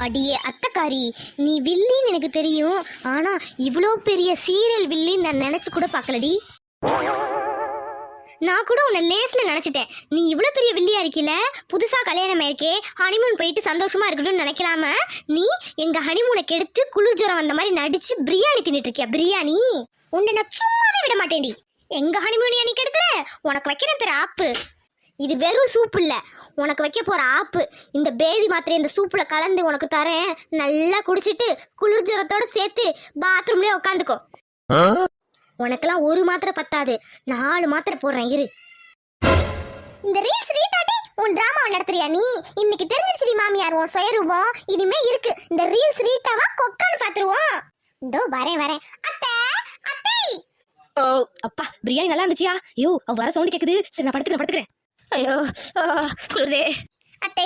அடியே அத்தக்காரி, நீ வில்லின்னு எனக்கு தெரியும். ஆனா இவ்வளோ பெரிய சீரியல் வில்லின்னு நான் நினைச்சு கூட பார்க்கலடி. நான் கூட உன்னை லேஸ்ல நினைச்சிட்டேன். நீ இவ்வளோ பெரிய வில்லியா இருக்கில, புதுசா கல்யாணம் ஆயிருக்கே, ஹனிமூன் போயிட்டு சந்தோஷமா இருக்கட்டும்னு நினைக்கலாம நீ எங்க ஹனிமூனை கெடுத்து குளிர் ஜுரம் வந்த மாதிரி நடிச்சு பிரியாணி தின்னுட்டு இருக்கியா? பிரியாணி உன்னை நான் சும்மாவே விட மாட்டேன்டி. எங்க ஹனிமூனையா நீ கெடுக்கிற? உனக்கு வைக்கிற பேர் ஆப்பு. இது வெறும் சூப்பு இல்ல, உனக்கு வைக்க போற ஆப்பு. இந்த பேதி மாத்திரை இந்த சூப்புல கலந்து உனக்கு தரேன். நல்லா குடிச்சிட்டு குளிர் ஜுரத்தோட சேர்த்து பாத்ரூம்லயே உட்காந்துக்கோ. உனக்கெல்லாம் ஒரு மாத்திரை பத்தாது, 4 மாத்திரை போடுறேன் இரு. இந்த ரீல்ஸ் ரீடாட்டி உன் டிராமாவை நடத்துறியா நீ? இன்னைக்கு தெரிஞ்சிருச்சுடி மாமியார் உன் சுயரூபம். இனிமே இருக்கு இந்த ரீல்ஸ் ரீட்டாவா கொக்கான்னு பாத்துருவோம். இதோ வரேன் அத்தை அத்தை. ஓ அப்பா, பிரியாணி நல்லா இருந்துச்சியா? ஐயோ வர சவுண்ட் கேக்குது. சரி நான் படுத்துக்கிறேன். ஐயோ குளிரே. அத்தை